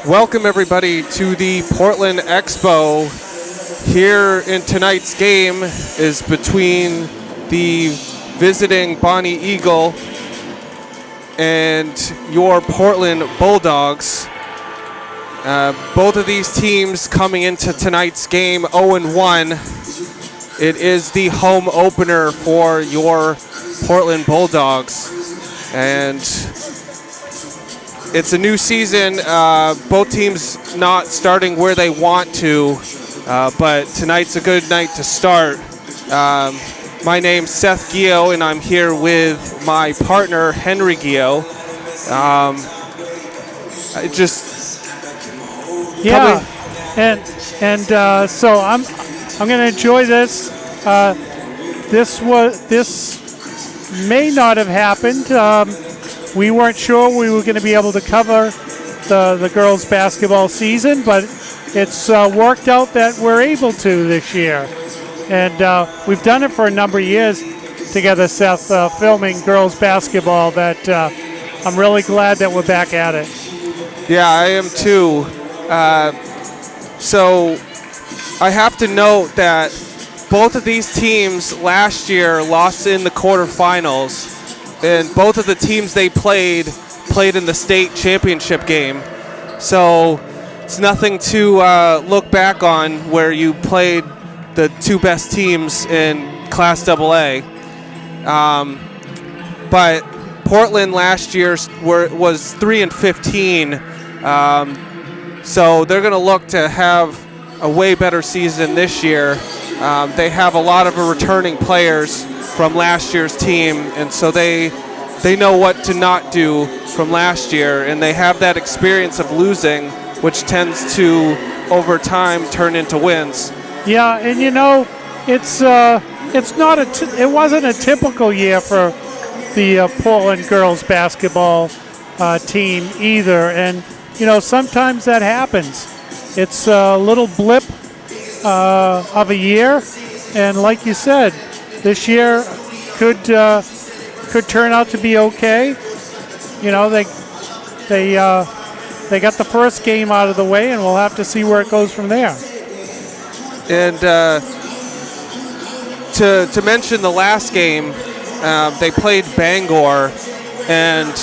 Welcome everybody to the Portland Expo. Here in tonight's game is between the visiting Bonny Eagle and your Portland Bulldogs. Both of these teams coming into tonight's game 0-1. It is the home opener for your Portland Bulldogs. And it's a new season. Both teams not starting where they want to, but tonight's a good night to start. My name's Seth Gio, and I'm here with my partner, Henry Gio. So I'm going to enjoy this. This may not have happened. We weren't sure we were going to be able to cover the girls' basketball season, but it's worked out that we're able to this year. And we've done it for a number of years together, Seth, filming girls' basketball, that I'm really glad that we're back at it. Yeah, I am too. So I have to note that both of these teams last year lost in the quarterfinals, and both of the teams they played in the state championship game. So it's nothing to look back on where you played the two best teams in Class AA. But Portland last year was 3-15. So they're going to look to have a way better season this year. They have a lot of returning players from last year's team, and so they know what to not do from last year, and they have that experience of losing, which tends to, over time, turn into wins. Yeah, and it wasn't a typical year for the Portland girls basketball team either, and sometimes that happens. It's a little blip of a year, and like you said, this year could turn out to be okay. They got the first game out of the way, and we'll have to see where it goes from there. And to mention the last game, they played Bangor, and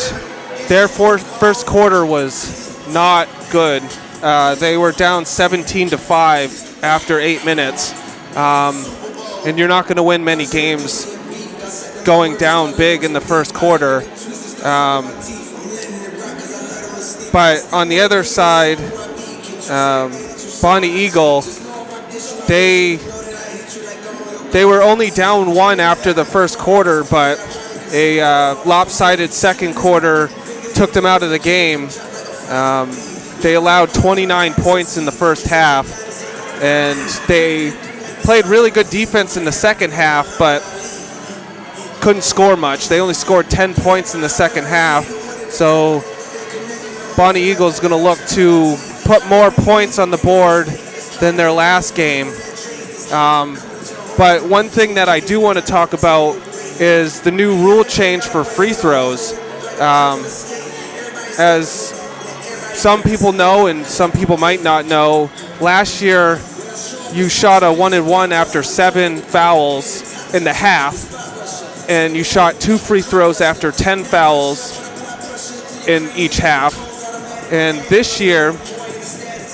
their first quarter was not good. They were down 17-5 after 8 minutes, and you're not going to win many games going down big in the first quarter. But on the other side, Bonny Eagle, they were only down 1 after the first quarter, but a lopsided second quarter took them out of the game. They allowed 29 points in the first half, and they played really good defense in the second half, but couldn't score much. They only scored 10 points in the second half, so Bonny Eagle's going to look to put more points on the board than their last game. But one thing that I do want to talk about is the new rule change for free throws. As some people know and some people might not know, last year you shot a 1-and-1 after 7 fouls in the half, and you shot 2 free throws after 10 fouls in each half. And this year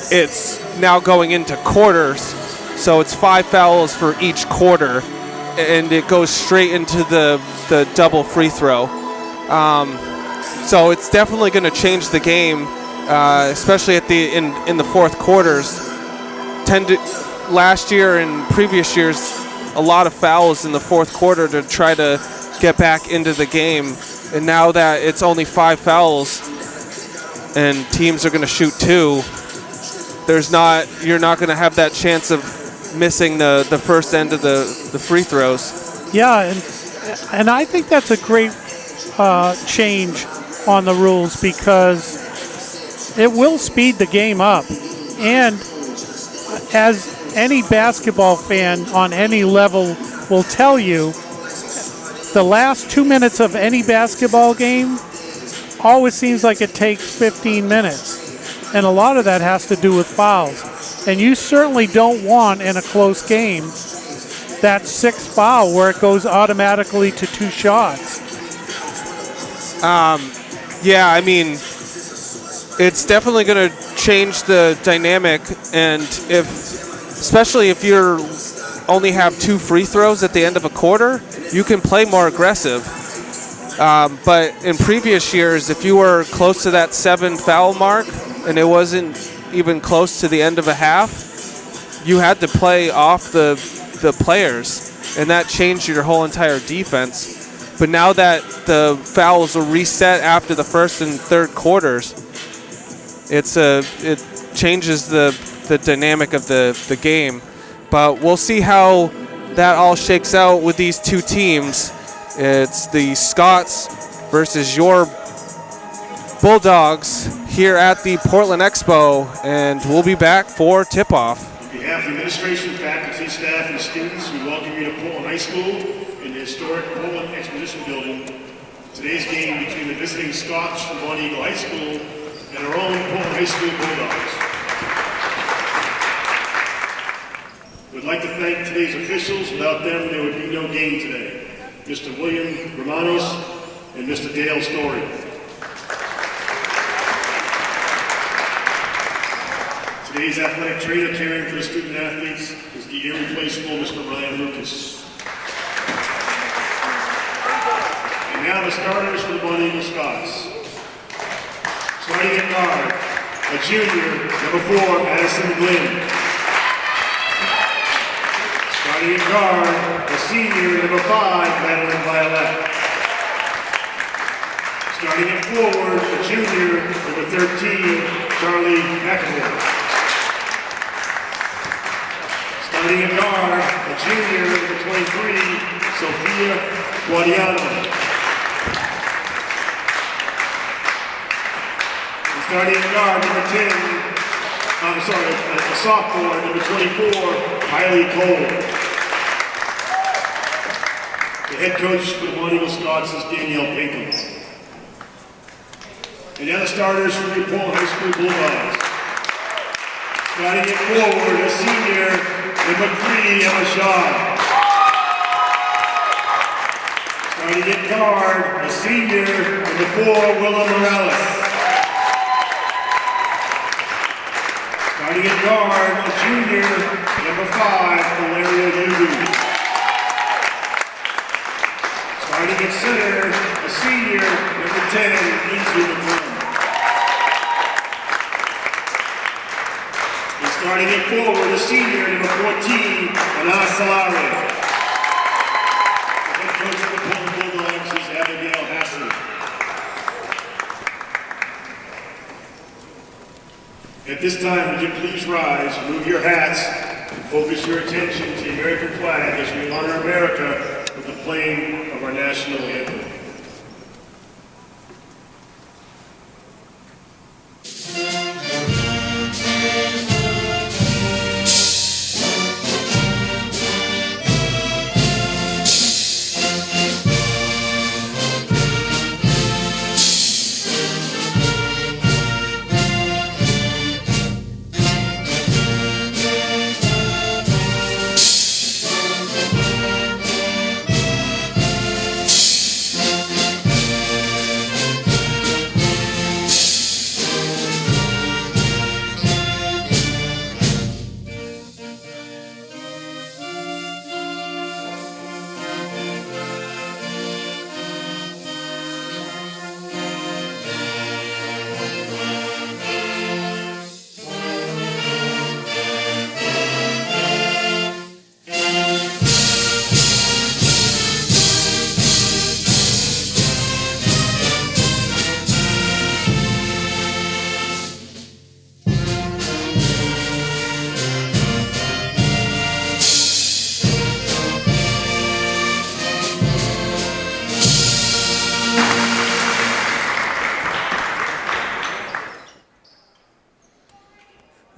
it's now going into quarters, so it's 5 fouls for each quarter, and it goes straight into the double free throw. So it's definitely going to change the game, especially at in the fourth quarters. Last year and previous years, a lot of fouls in the fourth quarter to try to get back into the game, and now that it's only 5 fouls and teams are going to shoot 2, you're not going to have that chance of missing the first end of the free throws. Yeah, and I think that's a great change on the rules, because it will speed the game up. And as any basketball fan on any level will tell you, the last 2 minutes of any basketball game always seems like it takes 15 minutes. and a lot of that has to do with fouls. And you certainly don't want in a close game that sixth foul where it goes automatically to 2 shots. Yeah, I mean, it's definitely going to change the dynamic, and especially if you're only have 2 free throws at the end of a quarter, you can play more aggressive. But in previous years, if you were close to that 7 foul mark and it wasn't even close to the end of a half, you had to play off the players, and that changed your whole entire defense. But now that the fouls are reset after the first and third quarters, it changes the dynamic of the game. But we'll see how that all shakes out with these 2 teams. It's the Scots versus your Bulldogs here at the Portland Expo, and we'll be back for tip-off. On behalf of the administration, faculty, staff, and students, we welcome you to Portland High School in the historic Portland Exposition Building. Today's game between the visiting Scots from Bonny High School and our own Portland High School Bulldogs. We'd like to thank today's officials. Without them, there would be no game today. Mr. William Romanos and Mr. Dale Story. Today's athletic trainer caring for the student athletes is the irreplaceable Mr. Ryan Lucas. And now the starters for the Bonny Eagle Scots. Starting at guard, a junior, number 4, Addison Glynn. Starting at guard, a senior, number 5, Madeline Violet. Starting at forward, a junior, number 13, Charlie McEvoy. Starting at guard, a junior, number 23, Sophia Guadiano. And starting at guard, number 10, a sophomore, number 24, Kylie Cole. The head coach for the Bonny Eagle Scots is Danielle Pinkham. And now the starters for the Portland High School Bulldogs. Starting at forward, a senior, number 3, Emma Shaw. Starting at guard, a senior, number 4, Willa Morales. Starting at guard, a junior, number 5, Valeria Lugu. Starting at center, a senior, number 10, Lindsay McClellan. And starting at forward, a senior, number 14, Anas Salari. The head coach of the Portland Bulldogs is Abigail Hassan. At this time, would you please rise, remove your hats, and focus your attention to the American flag as we honor America with the playing of our national anthem.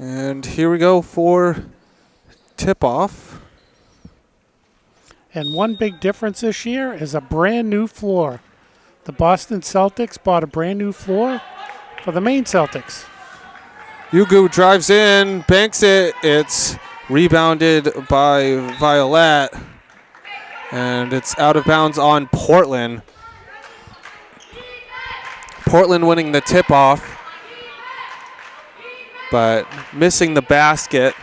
And here we go for tip-off. And one big difference this year is a brand new floor. The Boston Celtics bought a brand new floor for the Maine Celtics. Yugu drives in, banks it. It's rebounded by Violet. And it's out of bounds on Portland. Portland winning the tip-off, but missing the basket.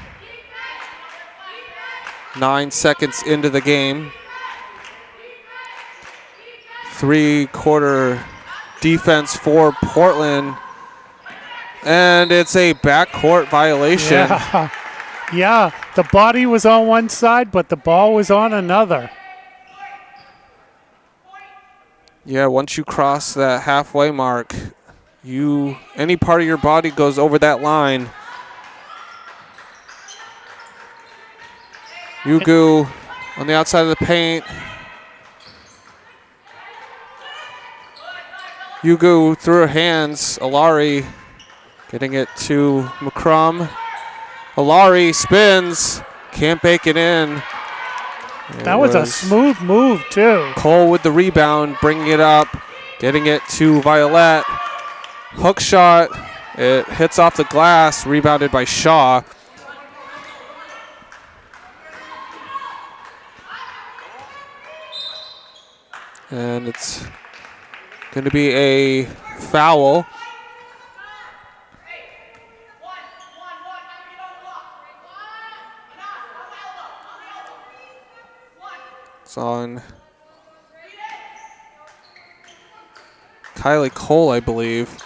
9 seconds into the game. 3-quarter defense for Portland. And it's a backcourt violation. Yeah, the body was on one side, but the ball was on another. Yeah, once you cross that halfway mark, any part of your body goes over that line. Yugu on the outside of the paint. Yugu through her hands. Alari getting it to McCrum. Alari spins, can't bake it in. That was a smooth move, too. Cole with the rebound, bringing it up, getting it to Violet. Hook shot, it hits off the glass, rebounded by Shaw. And it's going to be a foul. It's on Kylie Cole, I believe.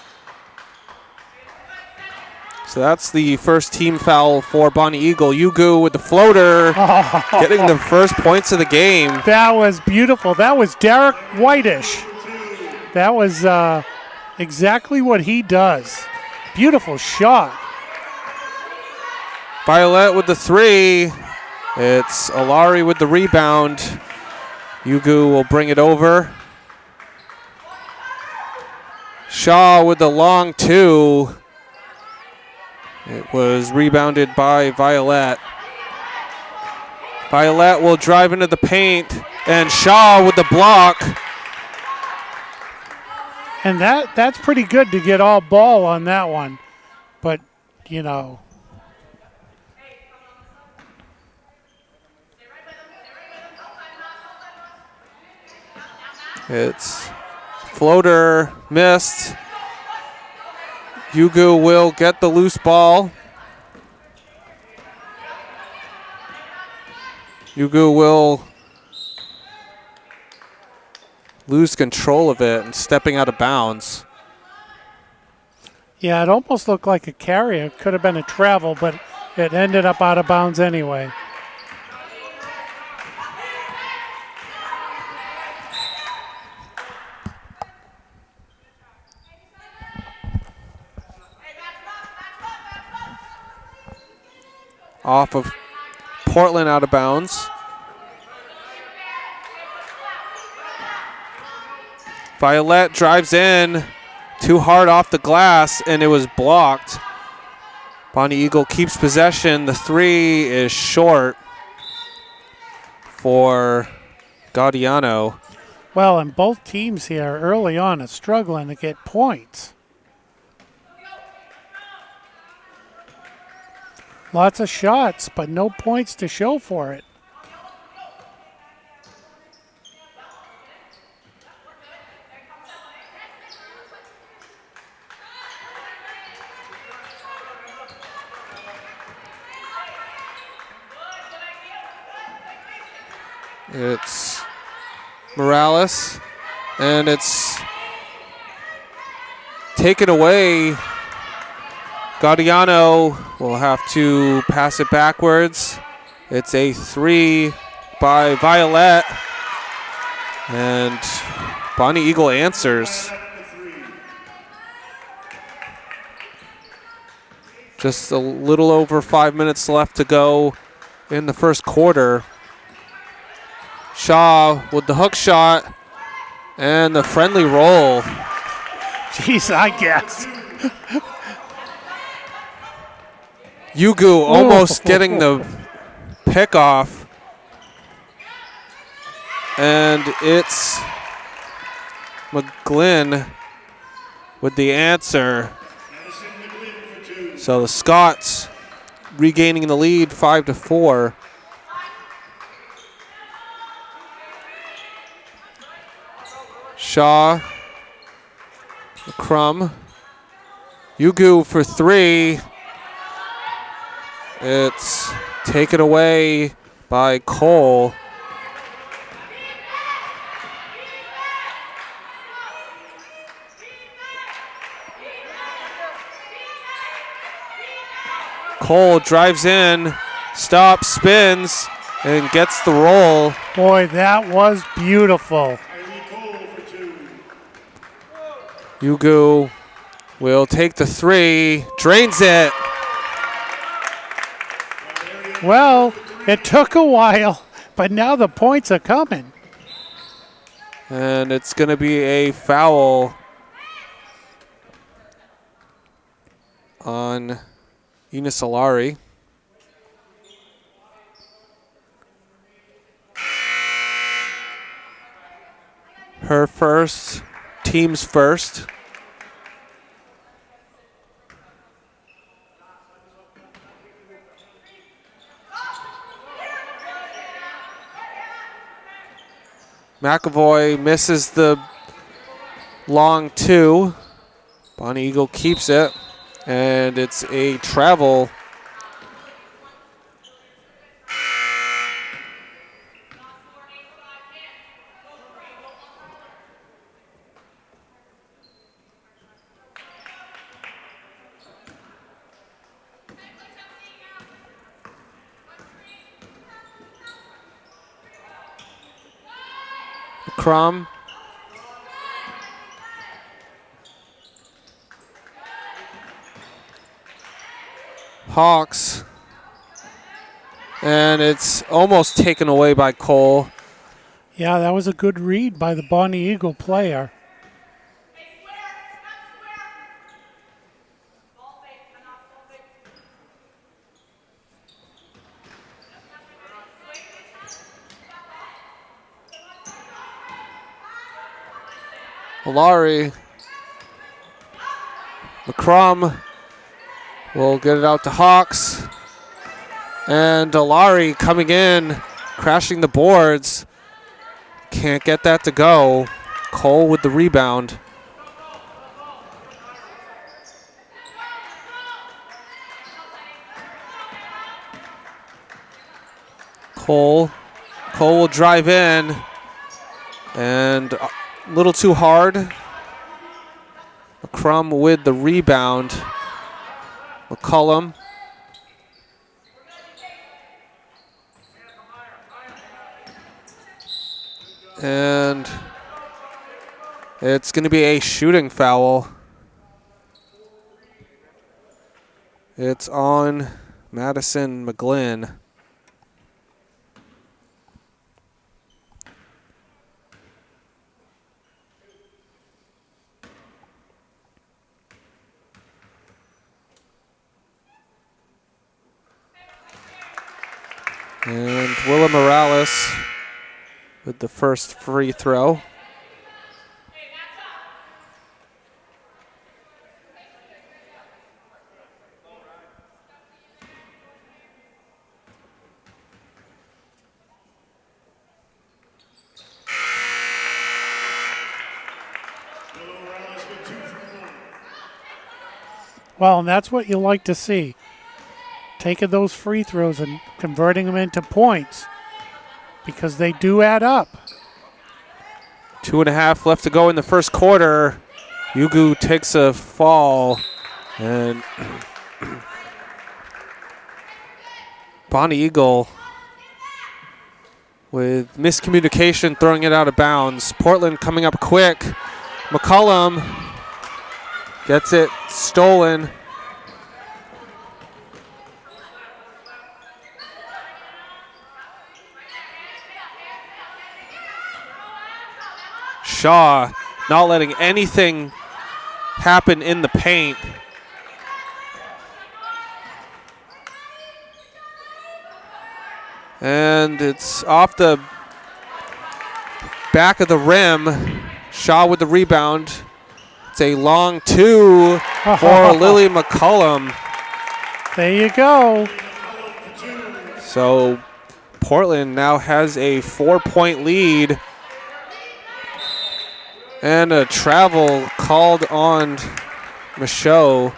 So that's the first team foul for Bonny Eagle. Yugu with the floater, getting the first points of the game. That was beautiful. That was Derek Whitish. That was exactly what he does. Beautiful shot. Violet with the three. It's Alari with the rebound. Yugu will bring it over. Shaw with the long two. It was rebounded by Violet. Violet will drive into the paint, and Shaw with the block. And that's pretty good to get all ball on that one. But, you know. It's floater missed. Yugu will get the loose ball. Yugu will lose control of it and stepping out of bounds. Yeah, it almost looked like a carry. It could have been a travel, but it ended up out of bounds anyway. Off of Portland, out of bounds. Violet drives in too hard off the glass, and it was blocked. Bonny Eagle keeps possession. The three is short for Gaudiano. Well, and both teams here early on are struggling to get points. Lots of shots, but no points to show for it. It's Morales, and it's taken away. Gaudiano will have to pass it backwards. It's a three by Violet, and Bonny Eagle answers. Just a little over 5 minutes left to go in the first quarter. Shaw with the hook shot and the friendly roll. Jeez, I guess. Yugu almost getting the pick off. And it's McGlynn with the answer. So the Scots regaining the lead 5-4. Shaw, McCrum, Ugu for three. It's taken away by Cole. Cole drives in, stops, spins, and gets the roll. Boy, that was beautiful. Ugu will take the three, drains it. Well, it took a while, but now the points are coming. And it's going to be a foul on Ina Solari. Her first, team's first. McAvoy misses the long two. Bonny Eagle keeps it, and it's a travel. Crum. Hawks. And it's almost taken away by Cole. Yeah, that was a good read by the Bonny Eagle player. Solari. McCrum will get it out to Hawks. And Solari coming in, crashing the boards. Can't get that to go. Cole with the rebound. Cole will drive in. And a little too hard. McCrum with the rebound. McCullum. And it's going to be a shooting foul. It's on Madison McGlynn. And Willa Morales with the first free throw. Well, and that's what you like to see. Taking those free throws and converting them into points, because they do add up. 2.5 left to go in the first quarter. Ugu takes a fall, and Bonny Eagle with miscommunication throwing it out of bounds. Portland coming up quick. McCullum gets it stolen. Shaw not letting anything happen in the paint. And it's off the back of the rim. Shaw with the rebound. It's a long two for Lily McCullum. There you go. So Portland now has a 4-point lead. And a travel called on Michaud.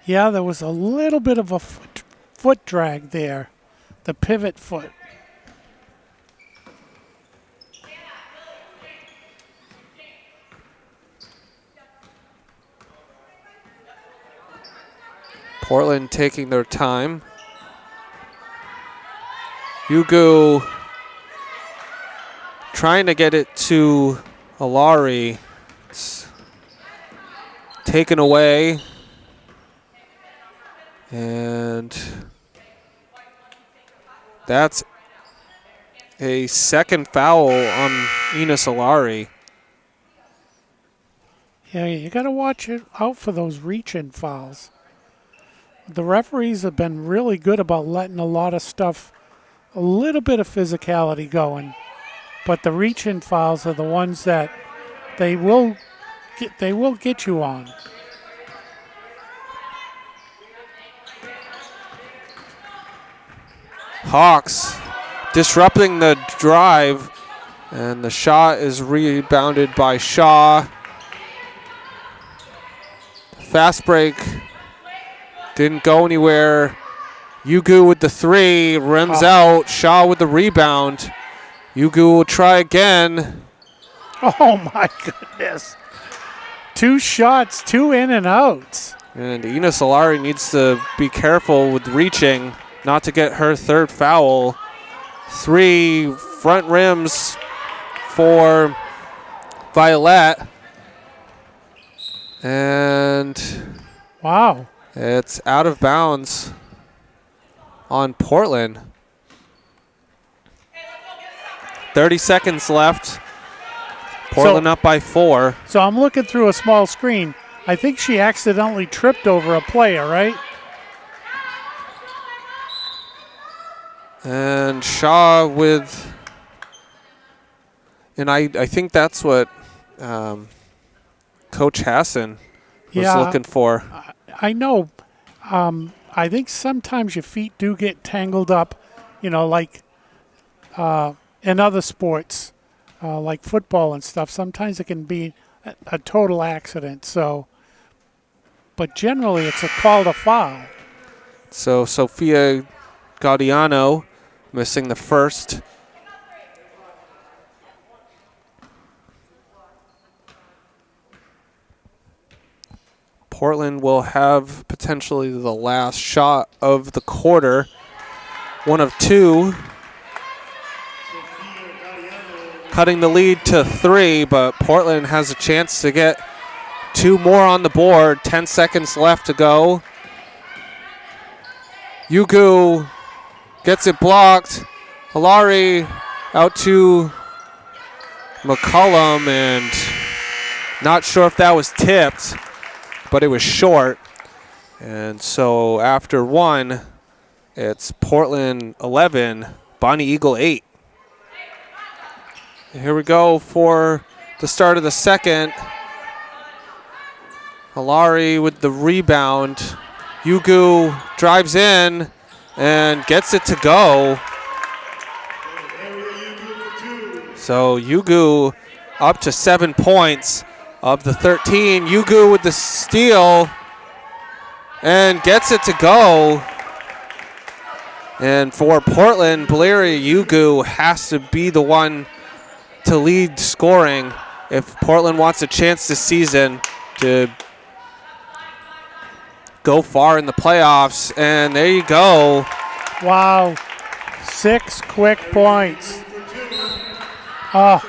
Yeah, there was a little bit of a foot drag there, the pivot foot. Portland taking their time. Hugo trying to get it to Alari. It's taken away. And that's a second foul on Enos Alari. Yeah, you got to watch out for those reach-in fouls. The referees have been really good about letting a lot of stuff, a little bit of physicality going. But the reach-in fouls are the ones that they will get you on. Hawks disrupting the drive, and the shot is rebounded by Shaw. Fast break didn't go anywhere. Yugu with the three, rims out. Shaw with the rebound. Yugu will try again. Oh my goodness. 2 shots, 2 in and outs. And Ina Solari needs to be careful with reaching, not to get her third foul. 3 front rims for Violet. And wow, it's out of bounds on Portland. 30 seconds left. Portland up by 4. So I'm looking through a small screen. I think she accidentally tripped over a player, right? And Shaw with, and I think that's what Coach Hassan was looking for. I know. I think sometimes your feet do get tangled up, like in other sports, like football and stuff. Sometimes it can be a total accident. So, but generally it's called a foul. So Sophia Gaudiano missing the first. Portland will have potentially the last shot of the quarter. 1 of 2. Cutting the lead to 3, but Portland has a chance to get 2 more on the board. 10 seconds left to go. Yugu gets it blocked. Alari out to McCullum, and not sure if that was tipped, but it was short. And so after 1, it's Portland 11, Bonny Eagle 8. Here we go for the start of the second. Alari with the rebound. Yugu drives in and gets it to go. So Yugu up to 7 points of the 13. Yugu with the steal and gets it to go. And for Portland, Valeria Yugu has to be the one to lead scoring if Portland wants a chance this season to go far in the playoffs. And there you go. Wow. 6 quick points. Oh.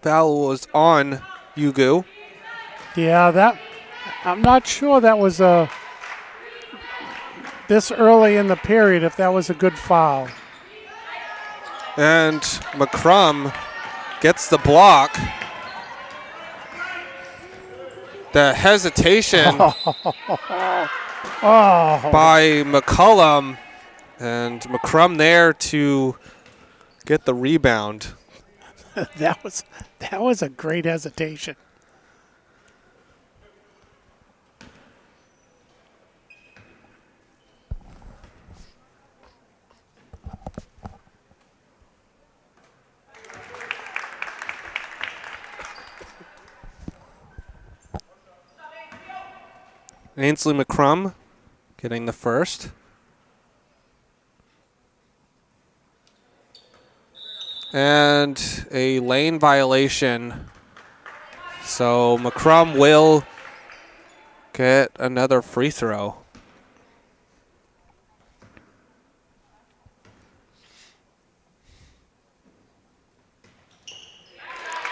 Foul was on Yugu. Yeah, I'm not sure that was this early in the period if that was a good foul. And McCrum gets the block. The hesitation by McCullum And McCrum there to get the rebound. that was a great hesitation. Ainsley McCrum getting the first. And a lane violation. So McCrum will get another free throw.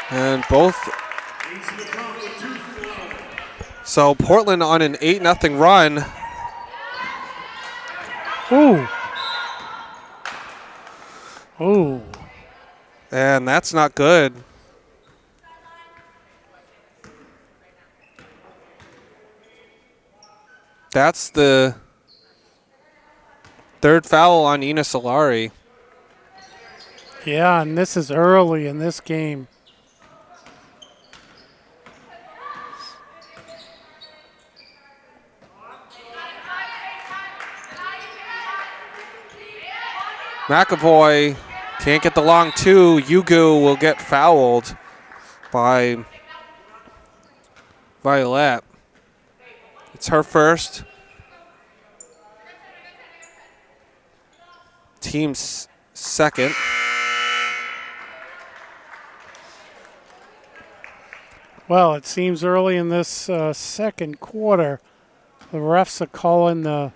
And both. So Portland on an 8-0 run. Ooh. Ooh. And that's not good. That's the third foul on Ina Solari. Yeah, and this is early in this game. McAvoy can't get the long two. Yugu will get fouled by Violet. It's her first. Team's second. Well, it seems early in this second quarter, the refs are calling the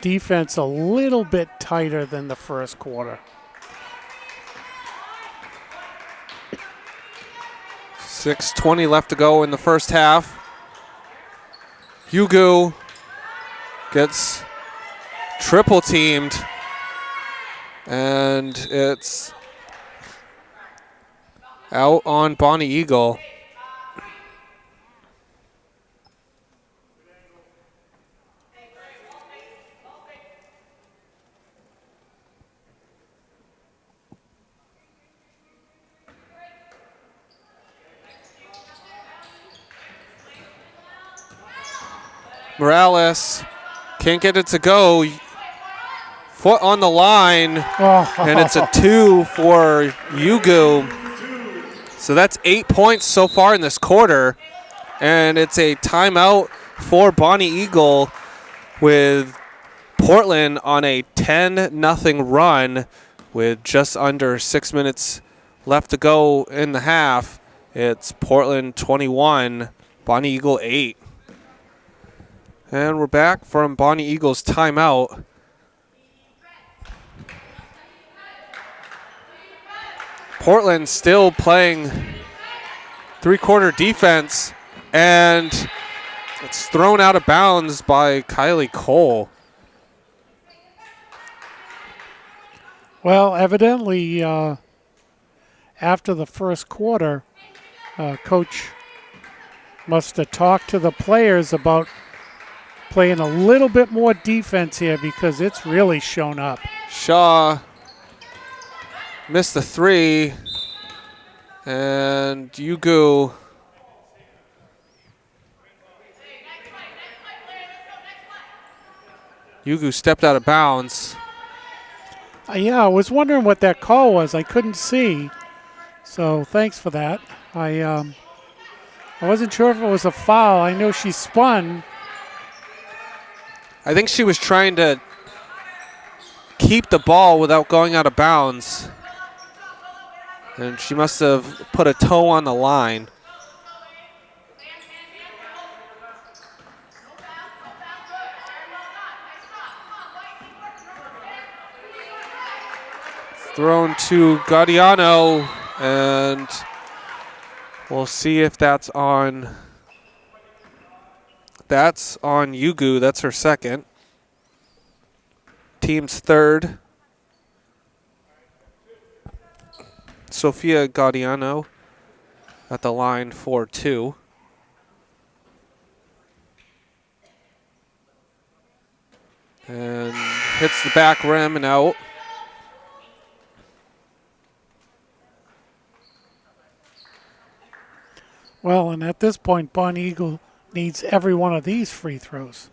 defense a little bit tighter than the first quarter. 6:20 left to go in the first half. Yugu gets triple teamed, and it's out on Bonny Eagle. Morales can't get it to go. Foot on the line, and it's a 2 for Yugu. So that's 8 points so far in this quarter, and it's a timeout for Bonny Eagle with Portland on a 10-0 run with just under 6 minutes left to go in the half. It's Portland 21, Bonny Eagle 8. And we're back from Bonny Eagle's timeout. Portland still playing three-quarter defense, and it's thrown out of bounds by Kylie Cole. Well, evidently, after the first quarter, Coach must have talked to the players about playing a little bit more defense here because it's really shown up. Shaw missed the three, and Yugu stepped out of bounds. Yeah, I was wondering what that call was. I couldn't see, so thanks for that. I wasn't sure if it was a foul. I know she spun. I think she was trying to keep the ball without going out of bounds. And she must have put a toe on the line. Thrown to Gaudiano, and we'll see if that's on. That's on Yugu. That's her second. Team's third. Sophia Gaudiano at the line for 2. And hits the back rim and out. Well, and at this point, Bonny Eagle needs every one of these free throws.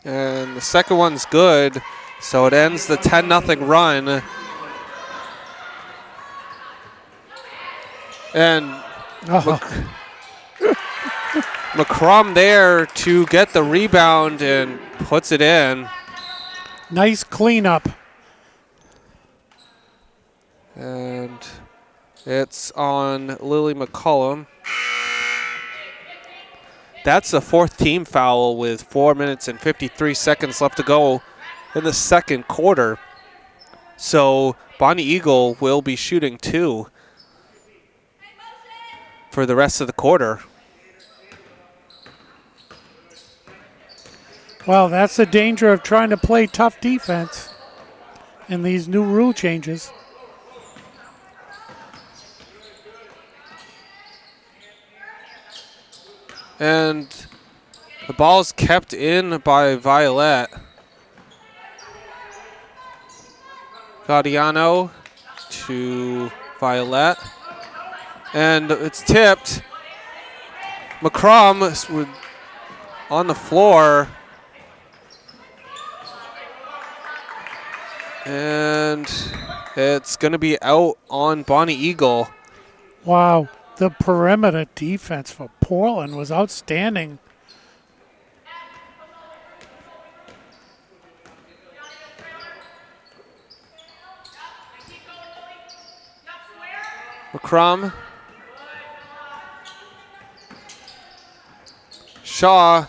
And the second one's good, so it ends the 10-0 run. And McCrum there to get the rebound and puts it in. Nice cleanup. And it's on Lily McCollum. That's the fourth team foul with 4 minutes and 53 seconds left to go in the second quarter. So Bonny Eagle will be shooting 2 for the rest of the quarter. Well, that's the danger of trying to play tough defense in these new rule changes. And the ball's kept in by Violet. Gaudiano to Violet. And it's tipped. McCrum on the floor. And it's going to be out on Bonny Eagle. Wow, the perimeter defense for Portland was outstanding. McCrum. Shaw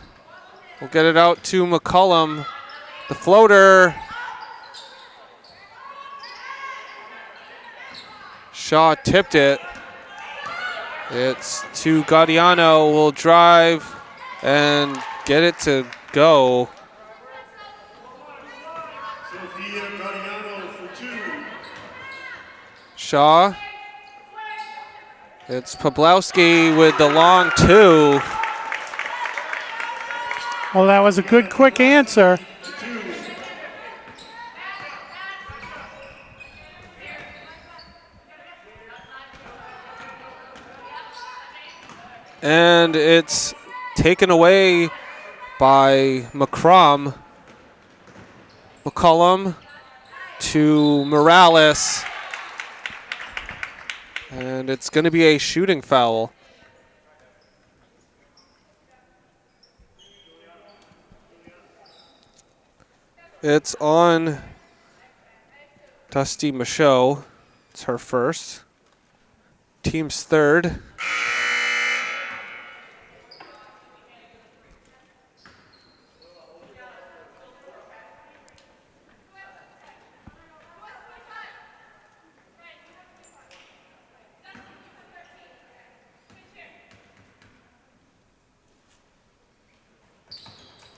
will get it out to McCollum. The floater. Shaw tipped it. It's to Gaudiano. Will drive and get it to go. Sophia Gaudiano for 2. Shaw. It's Pablowski with the long 2. Well, that was a good quick answer. And it's taken away by McCrum. McCollum to Morales. And it's going to be a shooting foul. It's on Dusty Michaud. It's her first. Team's third.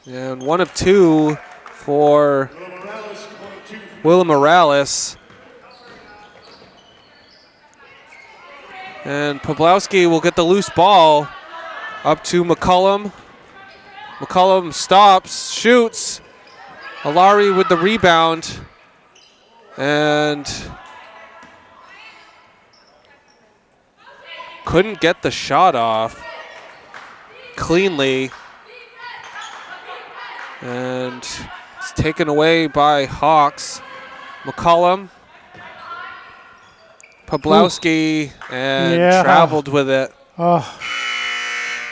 And 1 of 2 for Willa Morales. And Pablowski will get the loose ball up to McCollum. McCollum stops, shoots. Alari with the rebound. And couldn't get the shot off cleanly. And it's taken away by Hawks. McCollum, Pablowski, and traveled with it. Oh,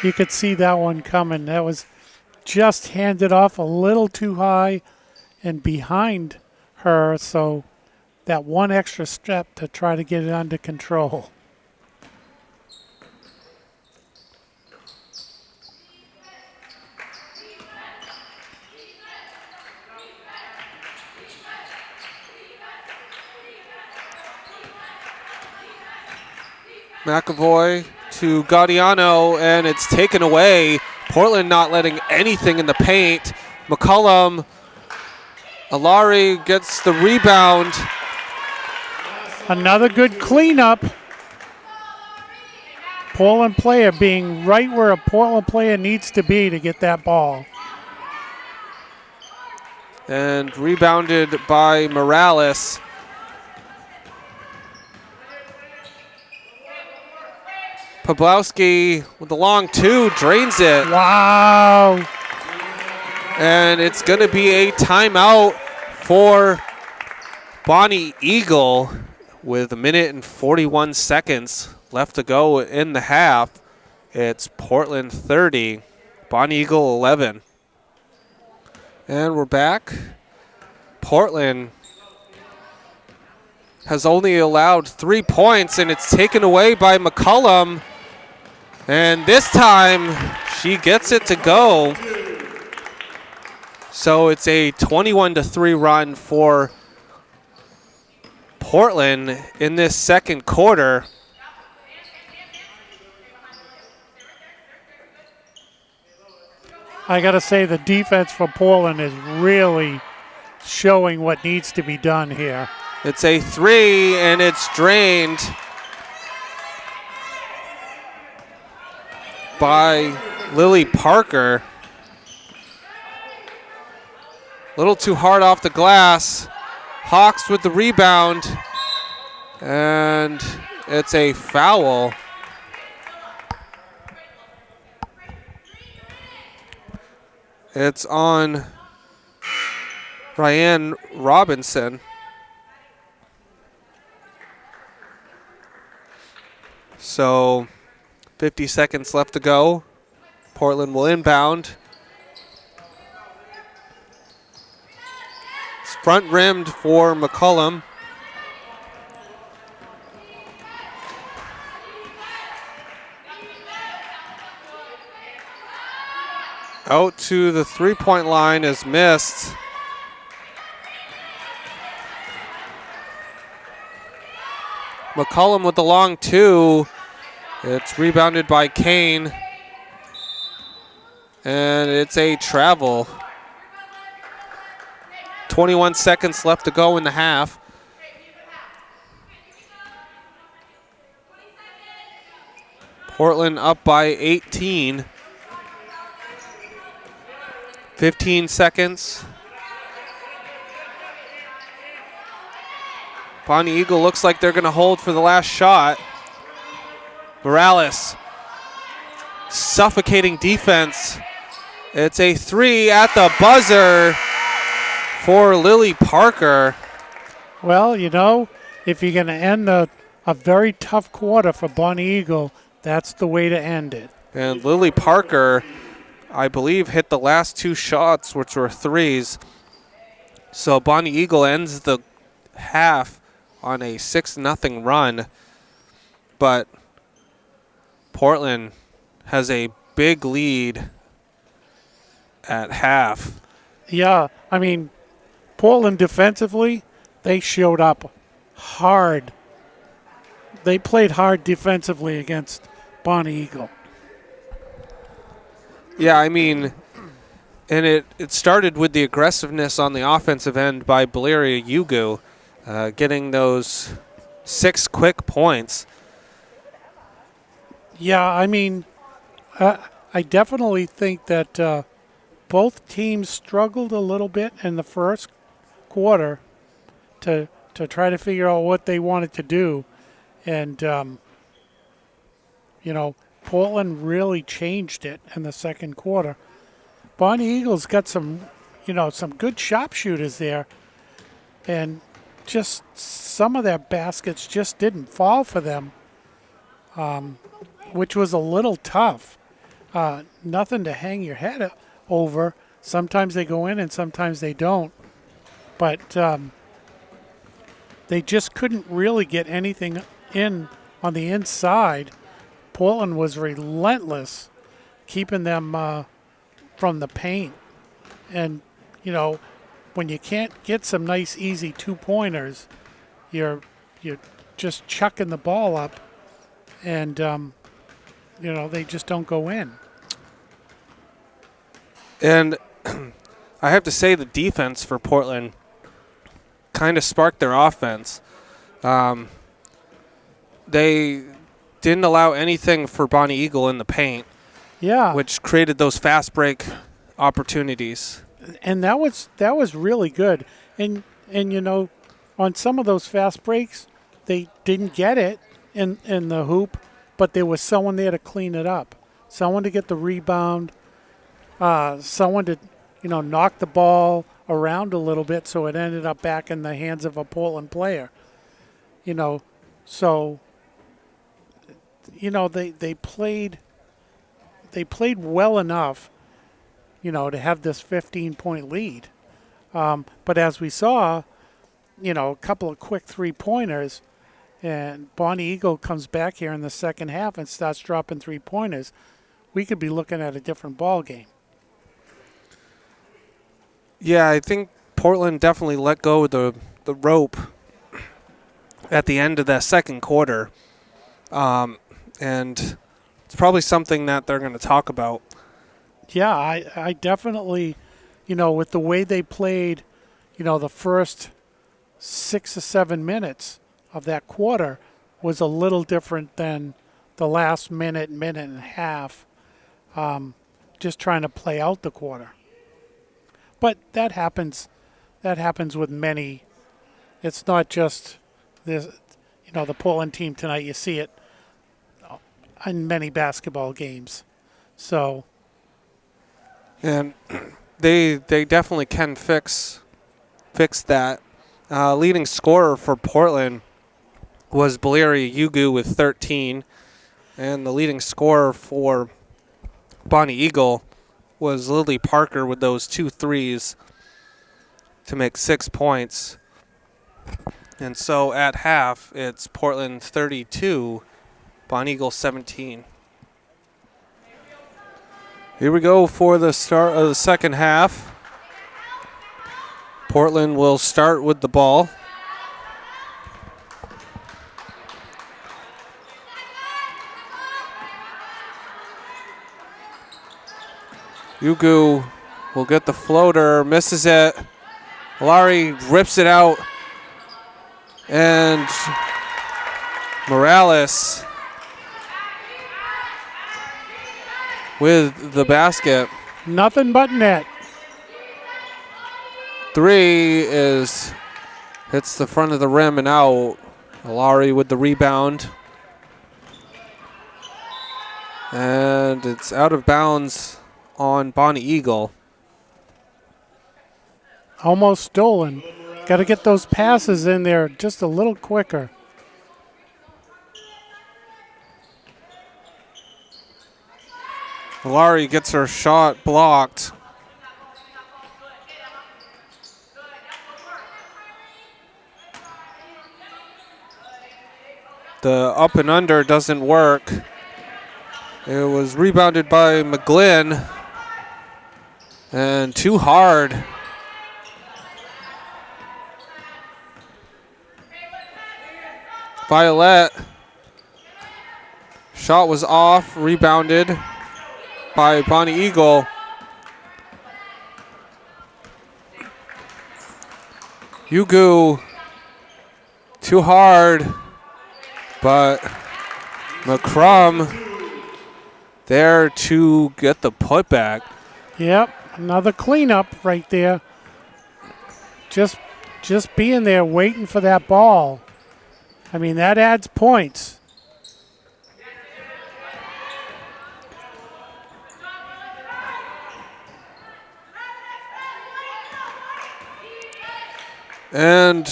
you could see that one coming. That was just handed off a little too high and behind her, so that one extra step to try to get it under control. McAvoy to Gaudiano, and it's taken away. Portland not letting anything in the paint. McCollum, Alari gets the rebound. Another good cleanup. Portland player being right where a Portland player needs to be to get that ball. And rebounded by Morales. Pablowski with the long two, drains it. Wow. And it's going to be a timeout for Bonny Eagle with 1:41 left to go in the half. It's Portland 30, Bonny Eagle 11. And we're back. Portland has only allowed 3 points, and it's taken away by McCullum. And this time, she gets it to go. So it's a 21-3 run for Portland in this second quarter. I got to say the defense for Portland is really showing what needs to be done here. It's a three, and it's drained by Lily Parker. A little too hard off the glass. Hawks with the rebound, and it's a foul. It's on Ryan Robinson. So 50 seconds left to go. Portland will inbound. It's front rimmed for McCullum. Out to the three-point line is missed. McCullum with the long two. It's rebounded by Kane. And it's a travel. 21 seconds left to go in the half. Portland up by 18. 15 seconds. Bonny Eagle looks like they're going to hold for the last shot. Morales, suffocating defense. It's a three at the buzzer for Lily Parker. Well, you know, if you're going to end a very tough quarter for Bonny Eagle, that's the way to end it. And Lily Parker, I believe, hit the last two shots, which were threes. So Bonny Eagle ends the half on a 6-0 run. But Portland has a big lead at half. Yeah, I mean, Portland defensively, they showed up hard. They played hard defensively against Bonny Eagle. Yeah, I mean, and it started with the aggressiveness on the offensive end by Valeria Yugu, getting those 6 quick points. Yeah, I mean, I definitely think that both teams struggled a little bit in the first quarter to try to figure out what they wanted to do. And, you know, Portland really changed it in the second quarter. Bonny Eagles got some good sharpshooters there. And just some of their baskets just didn't fall for them, which was a little tough. Nothing to hang your head over. Sometimes they go in and sometimes they don't. But they just couldn't really get anything in on the inside. Portland was relentless keeping them from the paint. And, you know, when you can't get some nice, easy two-pointers, you're just chucking the ball up, and, you know, they just don't go in. And I have to say the defense for Portland kind of sparked their offense. They didn't allow anything for Bonny Eagle in the paint, Yeah. which created those fast break opportunities. And that was really good. And on some of those fast breaks, they didn't get it in the hoop, but there was someone there to clean it up, someone to get the rebound, someone to knock the ball around a little bit so it ended up back in the hands of a Portland player. So they played well enough to have this 15-point lead. But as we saw, a couple of quick three-pointers, and Bonny Eagle comes back here in the second half and starts dropping three-pointers, we could be looking at a different ball game. Yeah, I think Portland definitely let go of the rope at the end of that second quarter. And it's probably something that they're going to talk about. Yeah, I definitely, with the way they played, the first 6 or 7 minutes of that quarter was a little different than the last minute and a half, just trying to play out the quarter. But that happens with many. It's not just this, the Portland team tonight. You see it in many basketball games. So. And they definitely can fix that. Leading scorer for Portland was Valeri Yugu with 13, and the leading scorer for Bonny Eagle was Lily Parker with those 2 threes to make 6 points. And so at half, it's Portland 32, Bonny Eagle 17. Here we go for the start of the second half. Portland will start with the ball. Yugu will get the floater, misses it. Larry rips it out. And Morales with the basket. Nothing but net. 3 hits the front of the rim and out. Larry with the rebound. And it's out of bounds on Bonny Eagle. Almost stolen. Got to get those passes in there just a little quicker. Larry gets her shot blocked. The up and under doesn't work. It was rebounded by McGlynn. And too hard. Violet. Shot was off, rebounded by Bonny Eagle. Yugu. Too hard. But McCrum there to get the putback. Yep, another cleanup right there. Just being there waiting for that ball. I mean, that adds points. And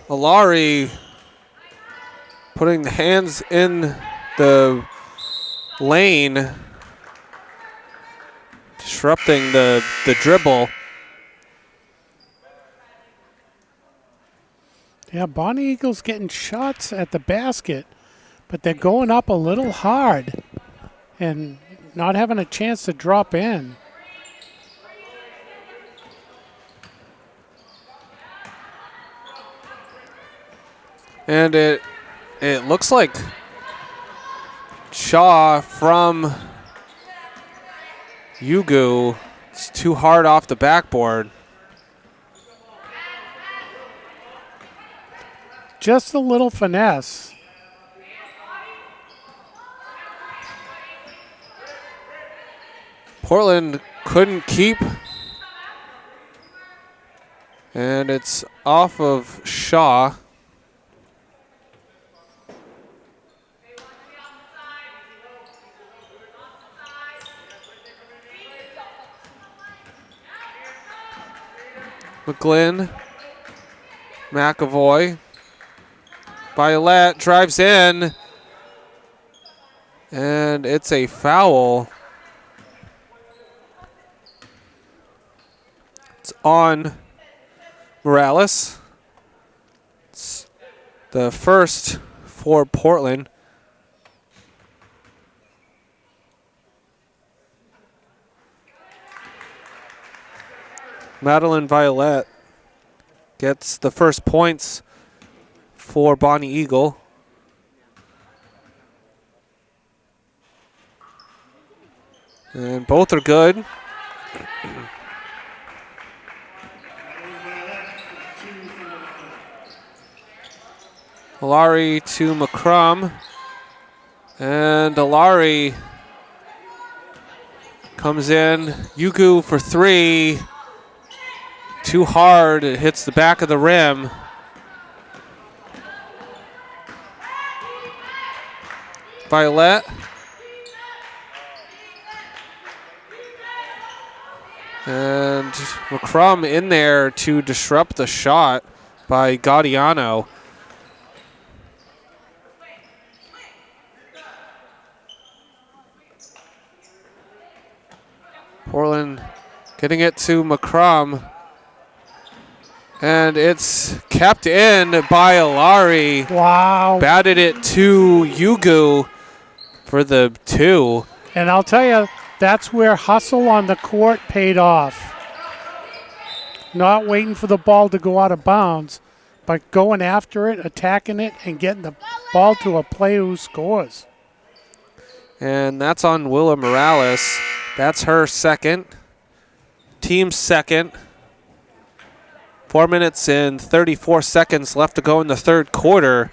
Alari putting the hands in the lane, disrupting the dribble. Yeah, Bonny Eagle's getting shots at the basket, but they're going up a little hard and not having a chance to drop in. And it looks like Shaw from Yugu. It's too hard off the backboard. Just a little finesse. Portland couldn't keep. And it's off of Shaw. McGlynn, McAvoy, Violet drives in, and it's a foul. It's on Morales. It's the first for Portland. Madeline Violet gets the first points for Bonny Eagle. And both are good. Alari to McCrum. And Alari comes in. Yugu for three. Too hard. It hits the back of the rim. Violet. And McCrum in there to disrupt the shot by Gaudiano. Portland getting it to McCrum. And it's kept in by Alari. Wow. Batted it to Yugu for the two. And I'll tell you, that's where hustle on the court paid off. Not waiting for the ball to go out of bounds, but going after it, attacking it, and getting the ball to a player who scores. And that's on Willa Morales. That's her second. Team second. 4 minutes and 34 seconds left to go in the third quarter.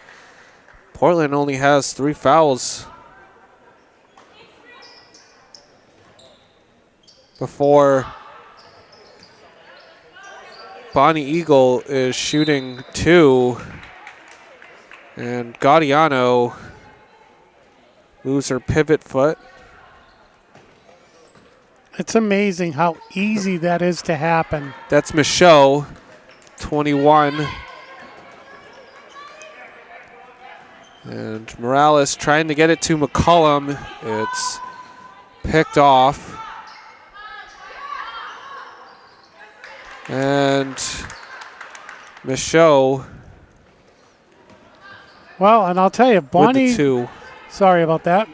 Portland only has 3 fouls before Bonny Eagle is shooting 2. And Gaudiano moves her pivot foot. It's amazing how easy that is to happen. That's Michaud, 21. And Morales trying to get it to McCollum. It's picked off. And Michaud. Well, and I'll tell you, Bonny. With the 2. Sorry about that.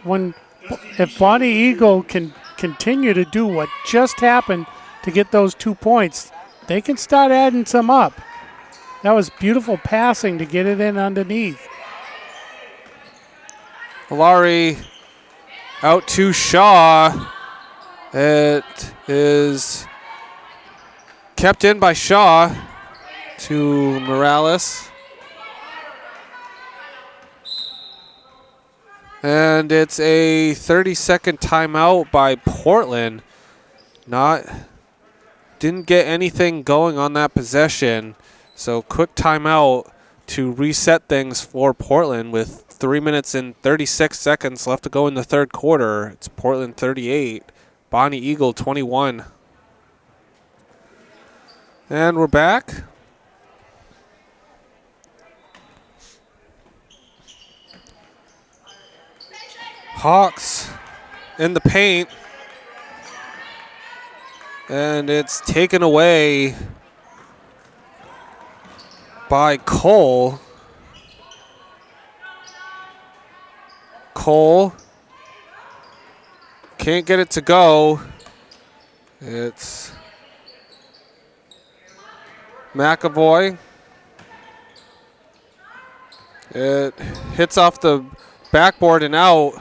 If Bonny Eagle can continue to do what just happened to get those 2 points, they can start adding some up. That was beautiful passing to get it in underneath. Alari out to Shaw. It is kept in by Shaw to Morales. And it's a 30-second timeout by Portland. Didn't get anything going on that possession. So quick timeout to reset things for Portland with 3 minutes and 36 seconds left to go in the third quarter. It's Portland 38, Bonny Eagle 21. And we're back. Hawks in the paint. And it's taken away by Cole. Cole can't get it to go. It's McAvoy. It hits off the backboard and out.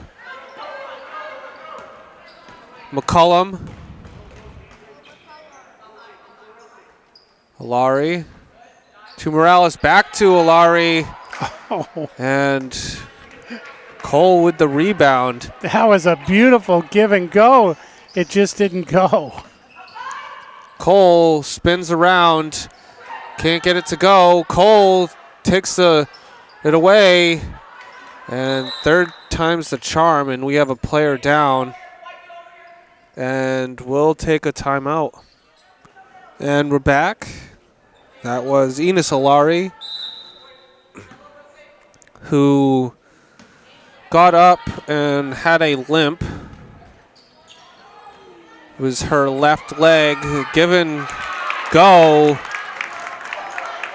McCollum. Alari. To Morales. Back to Alari. Oh, And Cole with the rebound. that was a beautiful give and go. it just didn't go. Cole spins around. Can't get it to go. Cole takes it away. And third time's the charm, and we have a player down. And we'll take a timeout. And we're back. That was Enos Olari, who got up and had a limp. It was her left leg. Give and go.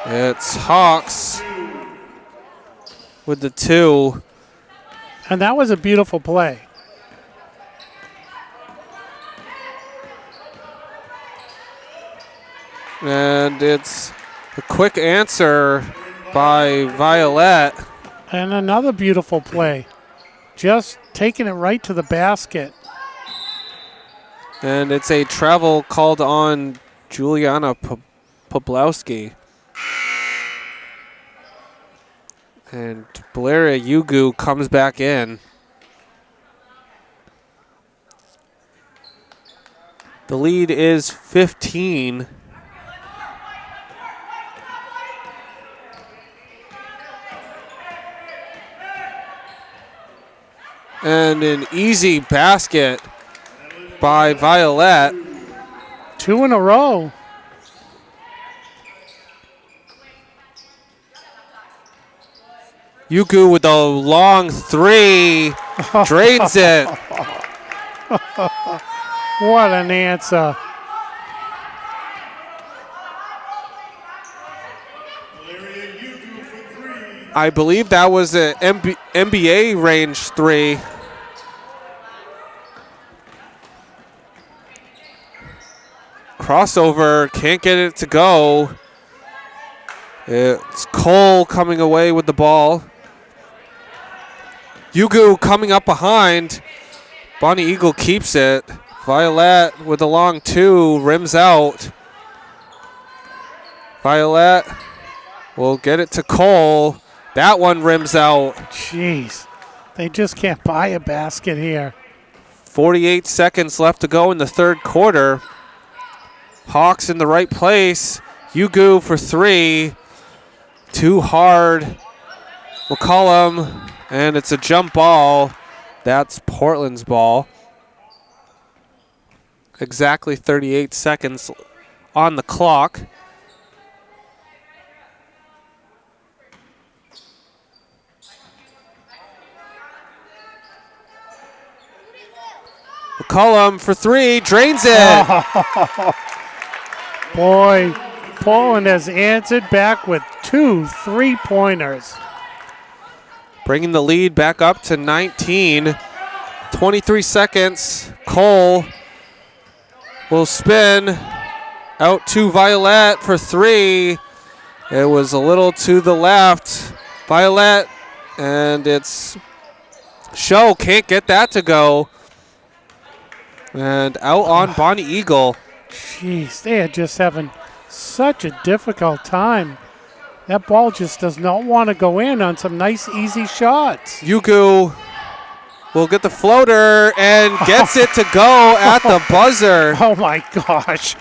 It's Hawks with the 2. And that was a beautiful play. And it's a quick answer by Violet. And another beautiful play. Just taking it right to the basket. And it's a travel called on Juliana Poblowski. And Valeria Yugu comes back in. The lead is 15. And an easy basket by Violet. 2 in a row. Yugu with a long 3. Drains it. What an answer. I believe that was an NBA range 3. Crossover, can't get it to go. It's Cole coming away with the ball. Yugu coming up behind. Bonny Eagle keeps it. Violet with a long 2, rims out. Violet will get it to Cole. That one rims out. Jeez, they just can't buy a basket here. 48 seconds left to go in the third quarter. Hawks in the right place. Yugu for 3. Too hard. McCollum, and it's a jump ball. That's Portland's ball. Exactly 38 seconds on the clock. McCollum for 3, drains it. Boy, Portland has answered back with 2 3-pointers. Bringing the lead back up to 19. 23 seconds. Cole will spin out to Violet for 3. It was a little to the left. Violet, and it's Show can't get that to go. And out on Bonny Eagle. Jeez, they are just having such a difficult time. That ball just does not want to go in on some nice, easy shots. Yugu will get the floater and gets it to go at the buzzer. Oh, my gosh.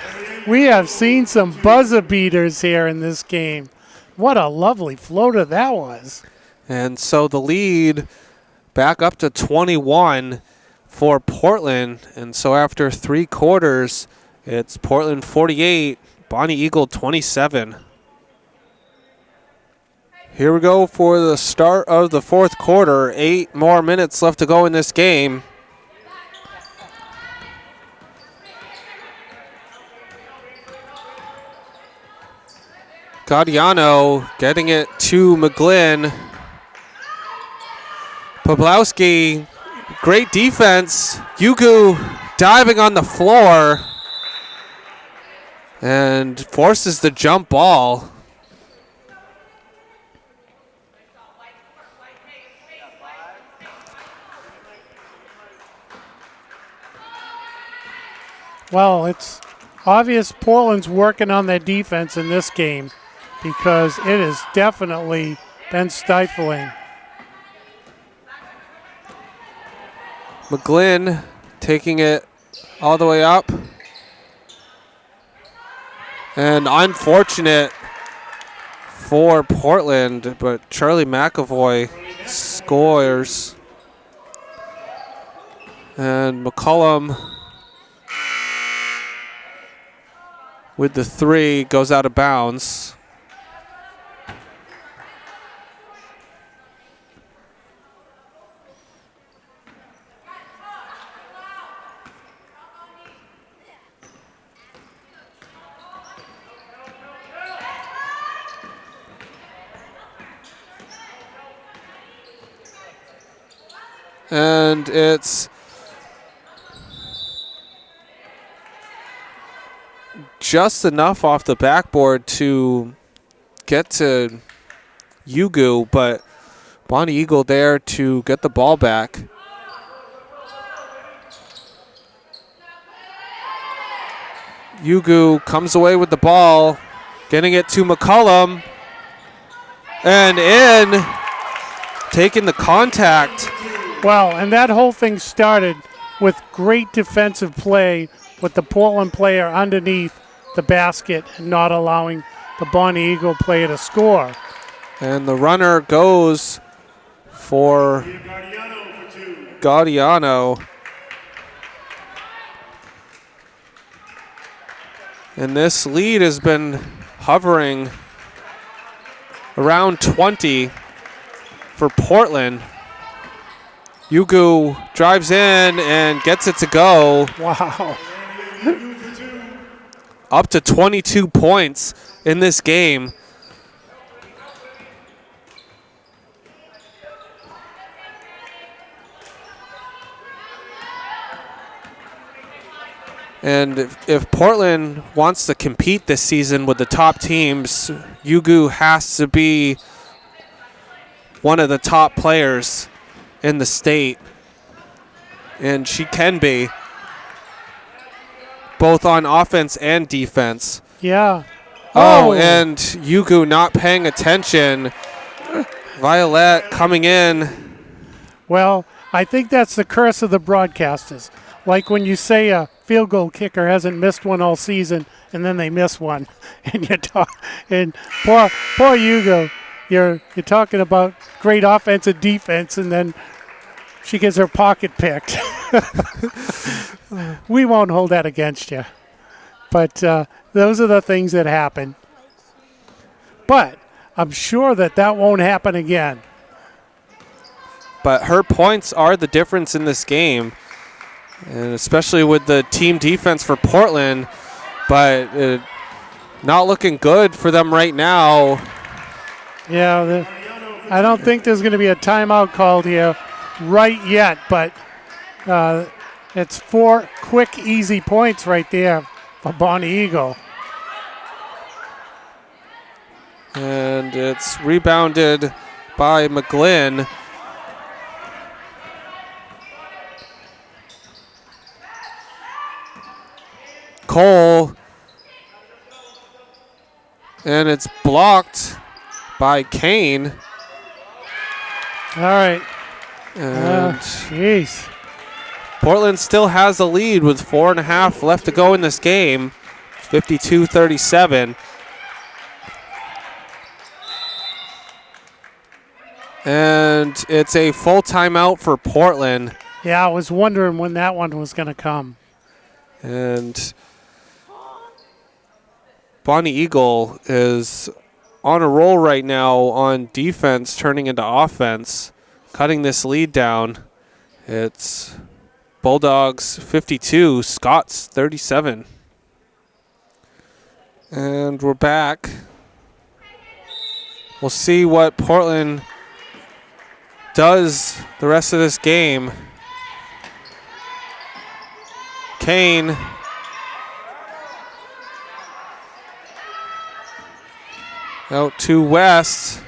We have seen some buzzer beaters here in this game. What a lovely floater that was. And so the lead back up to 21 for Portland. And so after 3 quarters, it's Portland 48, Bonny Eagle 27. Here we go for the start of the fourth quarter. 8 more minutes left to go in this game. Gaudiano getting it to McGlynn. Poblowski, great defense. Yugu diving on the floor and forces the jump ball. Well, it's obvious Portland's working on their defense in this game because it has definitely been stifling. McGlynn taking it all the way up. And unfortunate for Portland, but Charlie McAvoy scores. And McCollum with the 3 goes out of bounds. And it's just enough off the backboard to get to Yugu, but Bonny Eagle there to get the ball back. Yugu comes away with the ball, getting it to McCollum, and in, taking the contact. Well, and that whole thing started with great defensive play with the Portland player underneath the basket and not allowing the Bonny Eagle player to score. And the runner goes for Gaudiano. And this lead has been hovering around 20 for Portland. Yugu drives in and gets it to go. Wow. Up to 22 points in this game. And if Portland wants to compete this season with the top teams, Yugu has to be one of the top players in the state. And she can be, both on offense and defense. Yeah. Oh, and Yugu not paying attention. Violet coming in. Well, I think that's the curse of the broadcasters. Like when you say a field goal kicker hasn't missed one all season, and then they miss one, and and poor Yugo, you're talking about great offense and defense, and then she gets her pocket picked. We won't hold that against you, but those are the things that happen. But I'm sure that won't happen again. But her points are the difference in this game. And especially with the team defense for Portland, but not looking good for them right now. Yeah, I don't think there's going to be a timeout called here right yet, but it's 4 quick, easy points right there for Bonny Eagle. And it's rebounded by McGlynn. Cole, and it's blocked by Kane. All right. And jeez. Portland still has the lead with 4.5 left to go in this game. 52-37. And it's a full timeout for Portland. Yeah, I was wondering when that one was going to come. And Bonny Eagle is on a roll right now on defense, turning into offense, cutting this lead down. It's Bulldogs 52, Scots 37. And we're back. We'll see what Portland does the rest of this game. Kane out to West.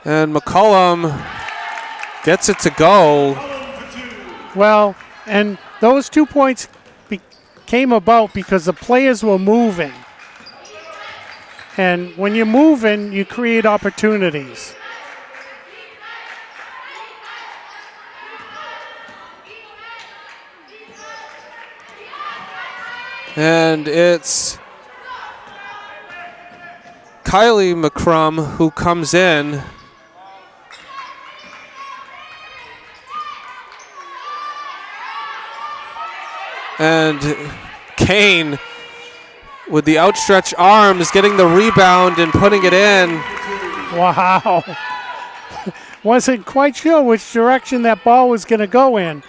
And McCollum gets it to go. Well, and those 2 points came about because the players were moving. And when you're moving, you create opportunities. And it's Kylie McCrum who comes in. And Kane with the outstretched arms getting the rebound and putting it in. Wow. Wasn't quite sure which direction that ball was going to go in.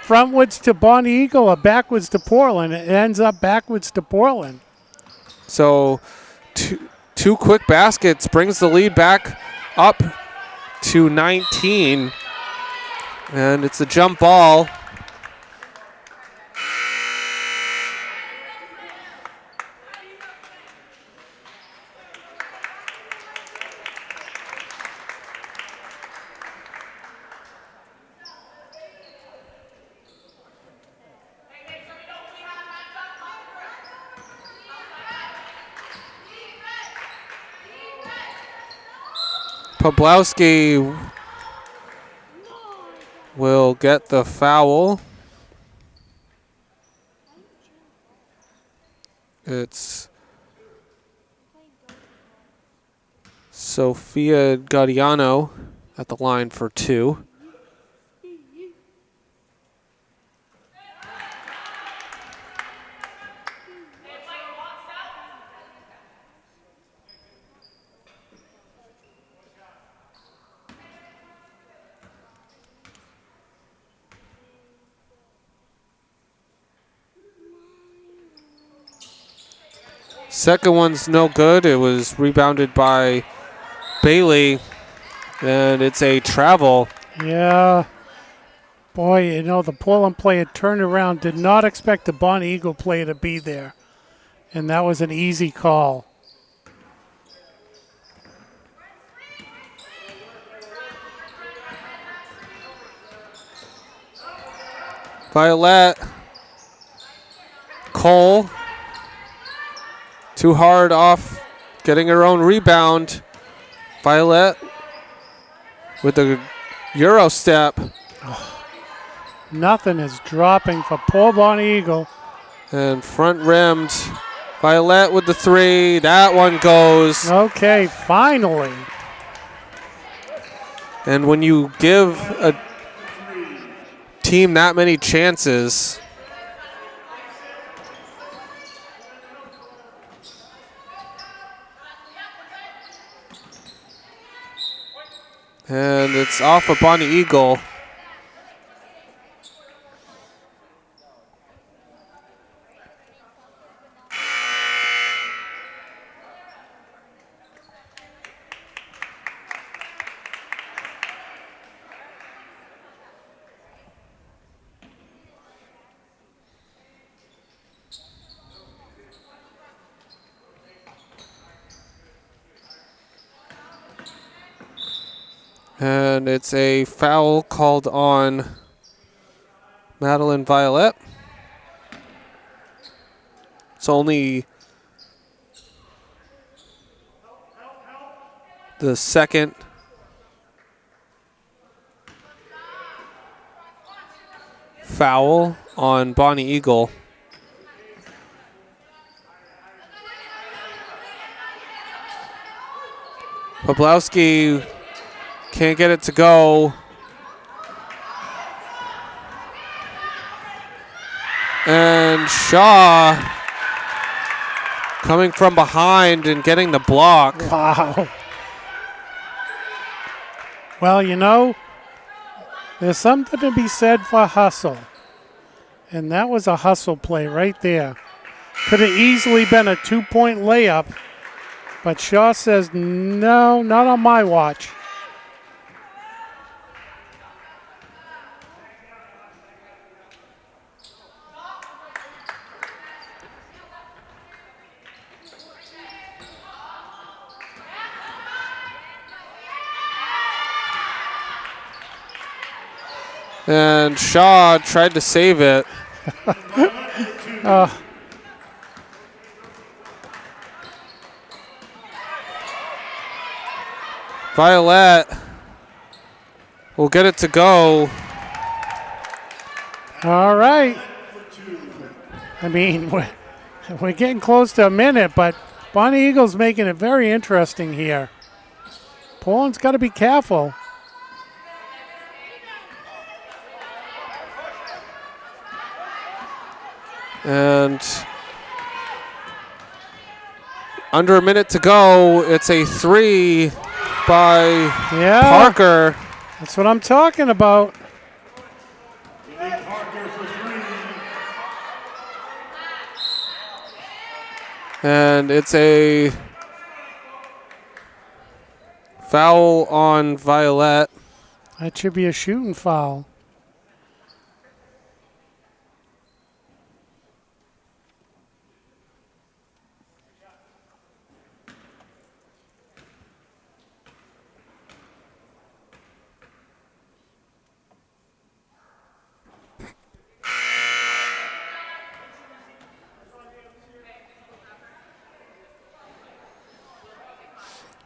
Frontwards to Bonny Eagle or backwards to Portland. It ends up backwards to Portland. So two quick baskets brings the lead back up to 19. And it's a jump ball. Poblowski will get the foul. It's Sofia Gaudiano at the line for 2. Second one's no good. It was rebounded by Bailey, and it's a travel. Yeah. Boy, you know, the Portland player turned around, did not expect the Bonny Eagle player to be there. And that was an easy call. Violet. Cole. Too hard off, getting her own rebound. Violet with the Euro step. Oh, nothing is dropping for poor Bonny Eagle. And front rimmed. Violet with the 3. That one goes. Okay, finally. And when you give a team that many chances, and it's off of Bonny Eagle. And it's a foul called on Madeline Violet. It's only the second foul on Bonny Eagle. Poblowski can't get it to go. And Shaw coming from behind and getting the block. Wow. Well, you know, there's something to be said for hustle. And that was a hustle play right there. Could have easily been a 2-point layup. But Shaw says, no, not on my watch. And Shaw tried to save it. Violet will get it to go. All right. I mean, We're getting close to a minute, but Bonny Eagle's making it very interesting here. Portland's got to be careful. And under a minute to go. It's a 3 by Parker. That's what I'm talking about. Parker for 3. And it's a foul on Violet. That should be a shooting foul.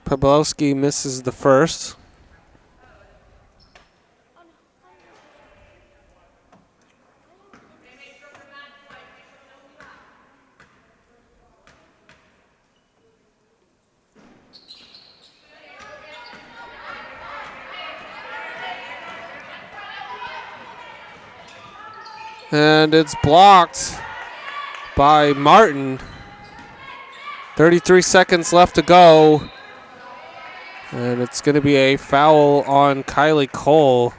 Pablowski misses the first. And it's blocked by Martin. 33 seconds left to go. And it's going to be a foul on Kylie Cole.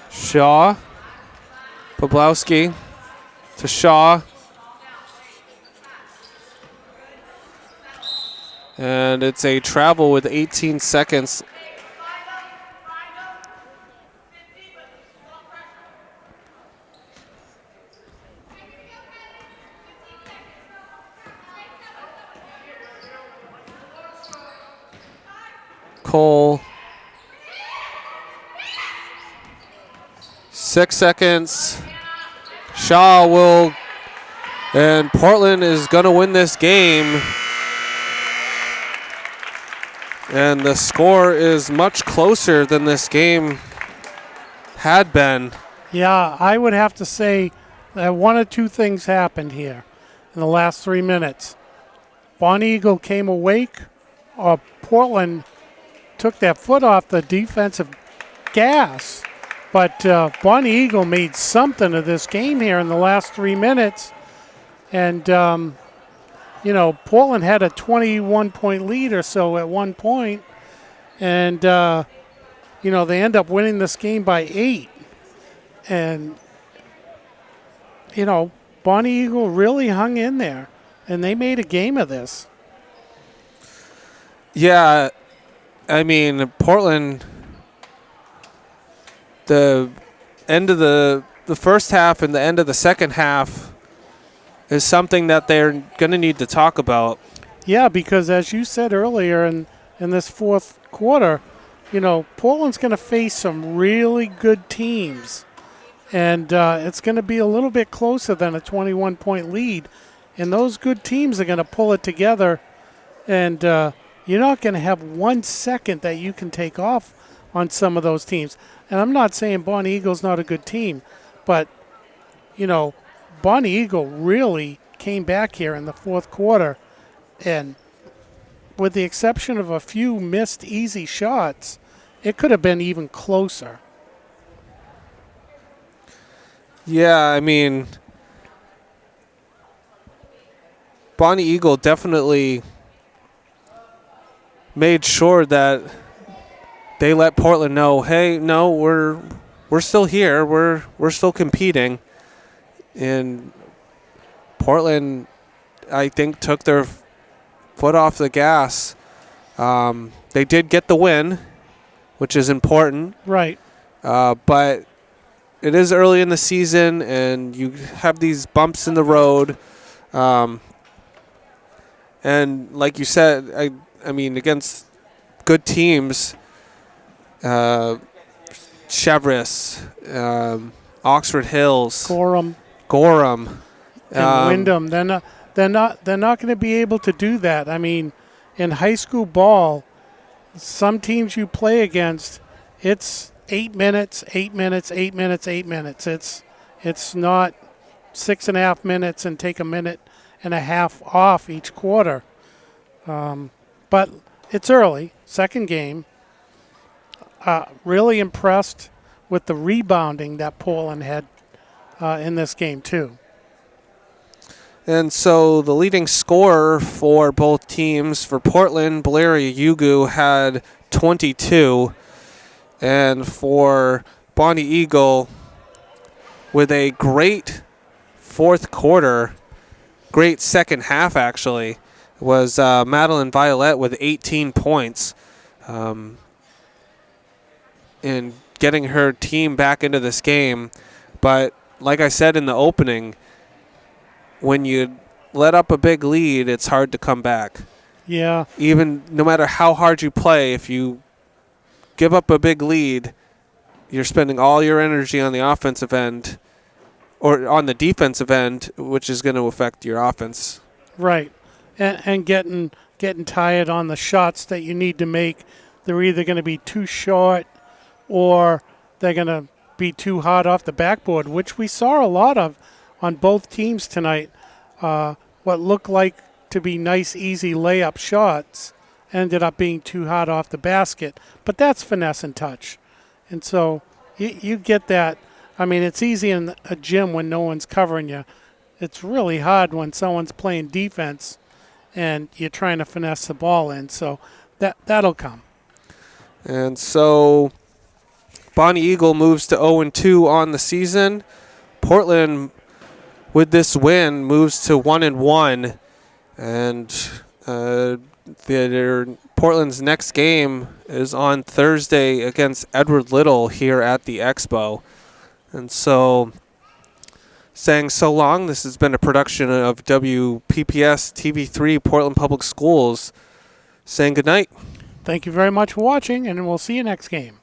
Shaw. Pablowski to Shaw. And it's a travel with 18 seconds. Cole. 6 seconds. Shaw will, and Portland is going to win this game. And the score is much closer than this game had been. Yeah, I would have to say that one or two things happened here in the last 3 minutes. Bonny Eagle came awake, or Portland took their foot off the defensive gas. But Bonny Eagle made something of this game here in the last 3 minutes. And, Portland had a 21-point lead or so at one point. And, they end up winning this game by 8. And, Bonny Eagle really hung in there. And they made a game of this. Yeah, I mean, Portland, the end of the first half and the end of the second half is something that they're going to need to talk about. Yeah, because as you said earlier in this fourth quarter, Portland's going to face some really good teams. And it's going to be a little bit closer than a 21-point lead. And those good teams are going to pull it together. And you're not going to have 1 second that you can take off on some of those teams. And I'm not saying Bonny Eagle's not a good team, but, Bonny Eagle really came back here in the fourth quarter. And with the exception of a few missed easy shots, it could have been even closer. Yeah, I mean, Bonny Eagle definitely made sure that they let Portland know, hey, no, we're still here. We're still competing. And Portland, I think, took their foot off the gas. They did get the win, which is important. Right. But it is early in the season, and you have these bumps in the road. And like you said, I mean, against good teams, Chevrolet, Oxford Hills, Gorham. and Wyndham. Then they're not going to be able to do that. I mean, in high school ball, some teams you play against, it's 8 minutes, 8 minutes, 8 minutes, 8 minutes. It's not 6.5 minutes and take a minute and a half off each quarter. But it's early, second game. Really impressed with the rebounding that Poland had in this game too. And so the leading scorer for both teams, for Portland, Valeria Yugu had 22. And for Bonny Eagle, with a great fourth quarter, great second half actually, was Madeline Violette with 18 points. In getting her team back into this game. But like I said in the opening, when you let up a big lead, it's hard to come back. Yeah. Even no matter how hard you play, if you give up a big lead, you're spending all your energy on the offensive end or on the defensive end, which is going to affect your offense. Right. And getting tired on the shots that you need to make. They're either going to be too short or they're going to be too hard off the backboard, which we saw a lot of on both teams tonight. What looked like to be nice, easy layup shots ended up being too hard off the basket. But that's finesse and touch. And so you get that. I mean, it's easy in a gym when no one's covering you. It's really hard when someone's playing defense and you're trying to finesse the ball in. So that'll come. And so Bonny Eagle moves to 0-2 on the season. Portland, with this win, moves to 1-1. And Portland's next game is on Thursday against Edward Little here at the Expo. And so, saying so long, this has been a production of WPPS TV3 Portland Public Schools. Saying goodnight. Thank you very much for watching, and we'll see you next game.